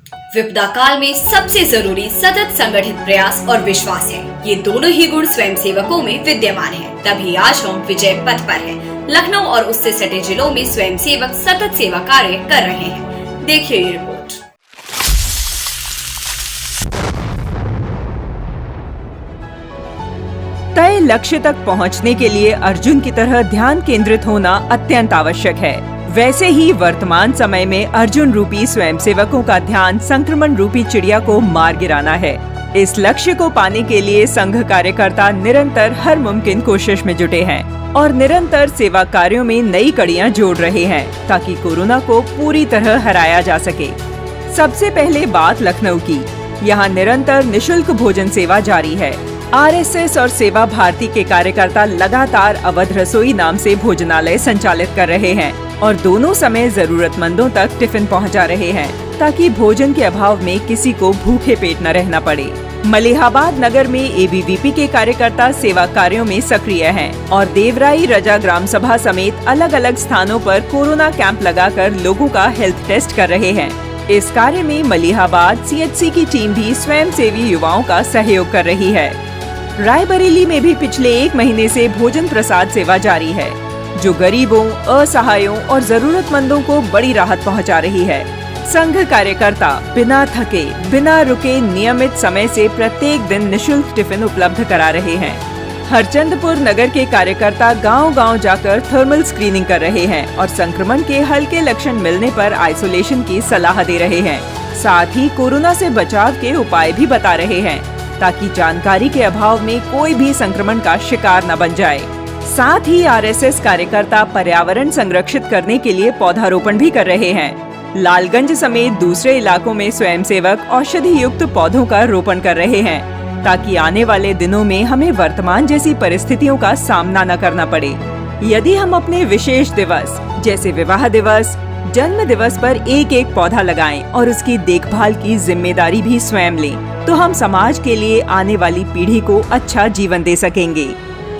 विपदा काल में सबसे जरूरी सतत संगठित प्रयास और विश्वास है। ये दोनों ही गुण स्वयं सेवकों में विद्यमान है, तभी आज हम विजय पथ पर हैं। लखनऊ और उससे सटे जिलों में स्वयं सेवक सतत सेवा कार्य कर रहे हैं। देखिए ये रिपोर्ट। तय लक्ष्य तक पहुंचने के लिए अर्जुन की तरह ध्यान केंद्रित होना अत्यंत आवश्यक है। वैसे ही वर्तमान समय में अर्जुन रूपी स्वयंसेवकों का ध्यान संक्रमण रूपी चिड़िया को मार गिराना है। इस लक्ष्य को पाने के लिए संघ कार्यकर्ता निरंतर हर मुमकिन कोशिश में जुटे हैं और निरंतर सेवा कार्यों में नई कड़ियां जोड़ रहे हैं ताकि कोरोना को पूरी तरह हराया जा सके। सबसे पहले बात लखनऊ की। यहाँ निरंतर निशुल्क भोजन सेवा जारी है। आरएसएस और सेवा भारती के कार्यकर्ता लगातार अवध रसोई नाम से भोजनालय संचालित कर रहे हैं और दोनों समय जरूरतमंदों तक टिफिन पहुंचा रहे हैं ताकि भोजन के अभाव में किसी को भूखे पेट न रहना पड़े। मलिहाबाद नगर में एबीवीपी के कार्यकर्ता सेवा कार्यों में सक्रिय हैं और देवराई रजा ग्राम सभा समेत अलग अलग स्थानों पर कोरोना कैंप लगाकर लोगों का हेल्थ टेस्ट कर रहे हैं। इस कार्य में मलिहाबाद सीएचसी की टीम भी स्वयंसेवी युवाओं का सहयोग कर रही है। रायबरेली में भी पिछले 1 महीने से भोजन प्रसाद सेवा जारी है, जो गरीबों, असहायों और जरूरतमंदों को बड़ी राहत पहुंचा रही है। संघ कार्यकर्ता बिना थके, बिना रुके नियमित समय से प्रत्येक दिन निशुल्क टिफिन उपलब्ध करा रहे हैं। हरचंदपुर नगर के कार्यकर्ता गांव-गांव जाकर थर्मल स्क्रीनिंग कर रहे हैं और संक्रमण के हल्के लक्षण मिलने पर आइसोलेशन की सलाह दे रहे हैं। साथ ही कोरोना से बचाव के उपाय भी बता रहे हैं ताकि जानकारी के अभाव में कोई भी संक्रमण का शिकार न बन जाए। साथ ही आरएसएस कार्यकर्ता पर्यावरण संरक्षित करने के लिए पौधारोपण भी कर रहे हैं। लालगंज समेत दूसरे इलाकों में स्वयंसेवक औषधि युक्त पौधों का रोपण कर रहे हैं ताकि आने वाले दिनों में हमें वर्तमान जैसी परिस्थितियों का सामना न करना पड़े। यदि हम अपने विशेष दिवस जैसे विवाह दिवस, जन्म दिवस पर एक पौधा लगाएं और उसकी देखभाल की जिम्मेदारी भी स्वयं लें, तो हम समाज के लिए आने वाली पीढ़ी को अच्छा जीवन दे सकेंगे।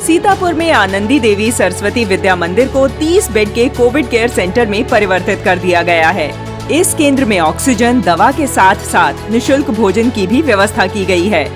सीतापुर में आनंदी देवी सरस्वती विद्या मंदिर को 30 बेड के कोविड केयर सेंटर में परिवर्तित कर दिया गया है। इस केंद्र में ऑक्सीजन, दवा के साथ साथ निशुल्क भोजन की भी व्यवस्था की गई है।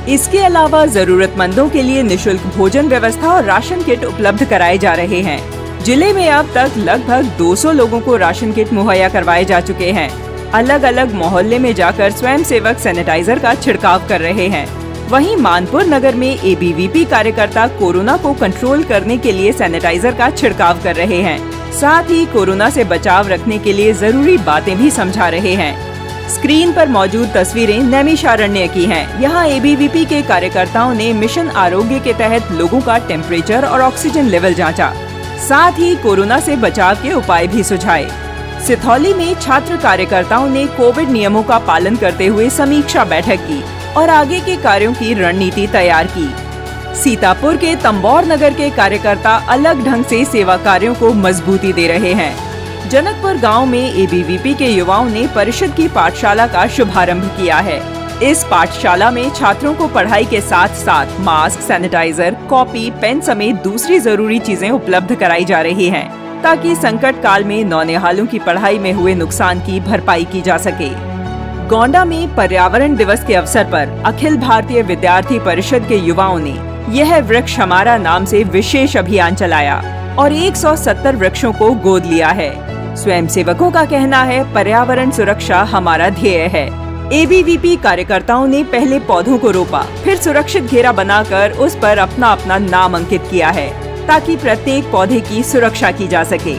इसके अलावा जरूरतमंदों के लिए निशुल्क भोजन व्यवस्था और राशन किट उपलब्ध कराए जा रहे हैं। जिले में अब तक लगभग 200 लोगों को राशन किट मुहैया करवाए जा चुके हैं। अलग अलग मोहल्ले में जाकर स्वयंसेवक सैनिटाइजर का छिड़काव कर रहे हैं। वहीं मानपुर नगर में एबीवीपी कार्यकर्ता कोरोना को कंट्रोल करने के लिए सैनिटाइजर का छिड़काव कर रहे हैं। साथ ही कोरोना से बचाव रखने के लिए जरूरी बातें भी समझा रहे हैं। स्क्रीन पर मौजूद तस्वीरें नैमिषारण्य की हैं। यहाँ एबीवीपी के कार्यकर्ताओं ने मिशन आरोग्य के तहत लोगों का टेम्परेचर और ऑक्सीजन लेवल जांचा। साथ ही कोरोना से बचाव के उपाय भी सुझाए। सिथौली में छात्र कार्यकर्ताओं ने कोविड नियमों का पालन करते हुए समीक्षा बैठक की और आगे के कार्यों की रणनीति तैयार की। सीतापुर के तंबौर नगर के कार्यकर्ता अलग ढंग से सेवा कार्यों को मजबूती दे रहे हैं। जनकपुर गांव में एबीवीपी के युवाओं ने परिषद की पाठशाला का शुभारंभ किया है। इस पाठशाला में छात्रों को पढ़ाई के साथ साथ मास्क, सैनिटाइजर, कॉपी, पेन समेत दूसरी जरूरी चीजें उपलब्ध कराई जा रही हैं, ताकि संकट काल में नौनिहालों की पढ़ाई में हुए नुकसान की भरपाई की जा सके। गोंडा में पर्यावरण दिवस के अवसर पर अखिल भारतीय विद्यार्थी परिषद के युवाओं ने यह वृक्ष हमारा नाम से विशेष अभियान चलाया और 170 वृक्षों को गोद लिया है। स्वयंसेवकों का कहना है, पर्यावरण सुरक्षा हमारा ध्येय है। एबीवीपी कार्यकर्ताओं ने पहले पौधों को रोपा, फिर सुरक्षित घेरा बनाकर उस पर अपना नाम अंकित किया है ताकि प्रत्येक पौधे की सुरक्षा की जा सके।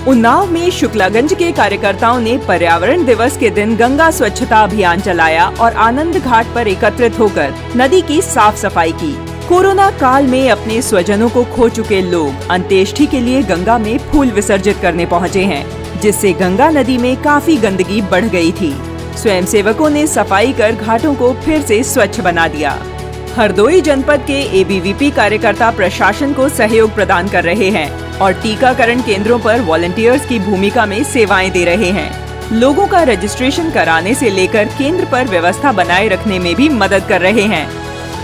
उन्नाव में शुक्लागंज के कार्यकर्ताओं ने पर्यावरण दिवस के दिन गंगा स्वच्छता अभियान चलाया और आनंद घाट पर एकत्रित होकर नदी की साफ सफाई की। कोरोना काल में अपने स्वजनों को खो चुके लोग अंत्येष्टि के लिए गंगा में फूल विसर्जित करने पहुँचे हैं, जिससे गंगा नदी में काफी गंदगी बढ़ गई थी। स्वयंसेवकों ने सफाई कर घाटों को फिर से स्वच्छ बना दिया। हरदोई जनपद के एबीवीपी कार्यकर्ता प्रशासन को सहयोग प्रदान कर रहे हैं और टीकाकरण केंद्रों पर वॉलंटियर्स की भूमिका में सेवाएं दे रहे हैं। लोगों का रजिस्ट्रेशन कराने से लेकर केंद्र पर व्यवस्था बनाए रखने में भी मदद कर रहे हैं।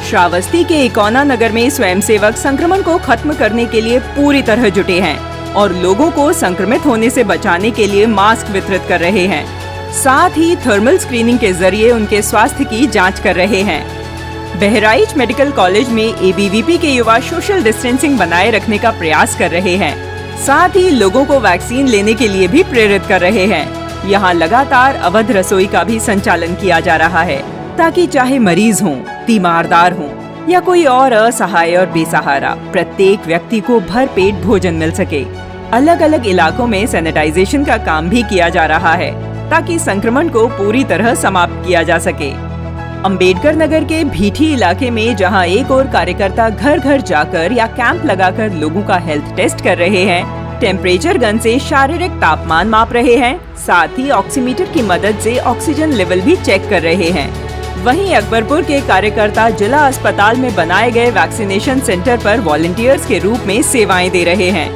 श्रावस्ती के इकोना नगर में स्वयंसेवक संक्रमण को खत्म करने के लिए पूरी तरह जुटे हैं और लोगों को संक्रमित होने से बचाने के लिए मास्क वितरित कर रहे हैं। साथ ही थर्मल स्क्रीनिंग के जरिए उनके स्वास्थ्य की जांच कर रहे हैं। बहराइच मेडिकल कॉलेज में एबीवीपी के युवा सोशल डिस्टेंसिंग बनाए रखने का प्रयास कर रहे हैं। साथ ही लोगों को वैक्सीन लेने के लिए भी प्रेरित कर रहे हैं। यहाँ लगातार अवध रसोई का भी संचालन किया जा रहा है, ताकि चाहे मरीज हों, तीमारदार हों या कोई और असहाय और बेसहारा, प्रत्येक व्यक्ति को भरपेट भोजन मिल सके। अलग अलग इलाकों में सैनिटाइजेशन का काम भी किया जा रहा है, ताकि संक्रमण को पूरी तरह समाप्त किया जा सके। अंबेडकर नगर के भीठी इलाके में जहां एक और कार्यकर्ता घर घर जाकर या कैंप लगाकर लोगों का हेल्थ टेस्ट कर रहे हैं, टेम्परेचर गन से शारीरिक तापमान माप रहे हैं, साथ ही ऑक्सीमीटर की मदद से ऑक्सीजन लेवल भी चेक कर रहे हैं। वहीं अकबरपुर के कार्यकर्ता जिला अस्पताल में बनाए गए वैक्सीनेशन सेंटर पर वॉलंटियर्स के रूप में सेवाएं दे रहे हैं।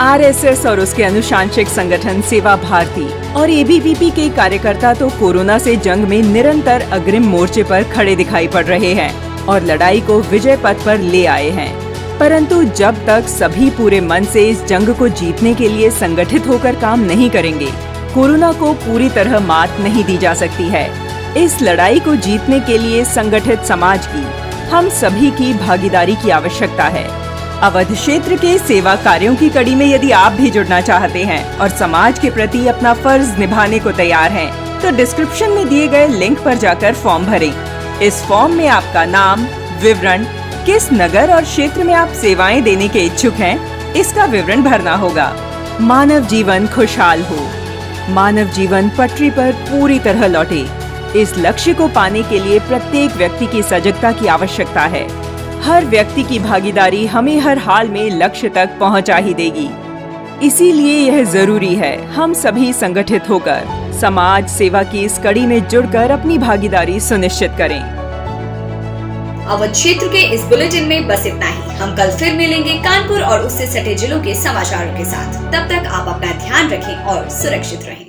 आरएसएस और उसके अनुशांसिक संगठन सेवा भारती और एबीवीपी के कार्यकर्ता तो कोरोना से जंग में निरंतर अग्रिम मोर्चे पर खड़े दिखाई पड़ रहे हैं और लड़ाई को विजय पथ पर ले आए हैं। परंतु जब तक सभी पूरे मन से इस जंग को जीतने के लिए संगठित होकर काम नहीं करेंगे, कोरोना को पूरी तरह मात नहीं दी जा सकती है। इस लड़ाई को जीतने के लिए संगठित समाज की, हम सभी की भागीदारी की आवश्यकता है। अवध क्षेत्र के सेवा कार्यों की कड़ी में यदि आप भी जुड़ना चाहते हैं और समाज के प्रति अपना फर्ज निभाने को तैयार हैं, तो डिस्क्रिप्शन में दिए गए लिंक पर जाकर फॉर्म भरें। इस फॉर्म में आपका नाम, विवरण, किस नगर और क्षेत्र में आप सेवाएं देने के इच्छुक हैं, इसका विवरण भरना होगा। मानव जीवन खुशहाल हो, मानव जीवन पटरी पर पूरी तरह लौटे, इस लक्ष्य को पाने के लिए प्रत्येक व्यक्ति की सजगता की आवश्यकता है। हर व्यक्ति की भागीदारी हमें हर हाल में लक्ष्य तक पहुंचा ही देगी। इसीलिए यह जरूरी है हम सभी संगठित होकर समाज सेवा की इस कड़ी में जुड़कर अपनी भागीदारी सुनिश्चित करें। अवध क्षेत्र के इस बुलेटिन में बस इतना ही। हम कल फिर मिलेंगे कानपुर और उससे सटे जिलों के समाचारों के साथ। तब तक आप अपना ध्यान रखें और सुरक्षित रहें।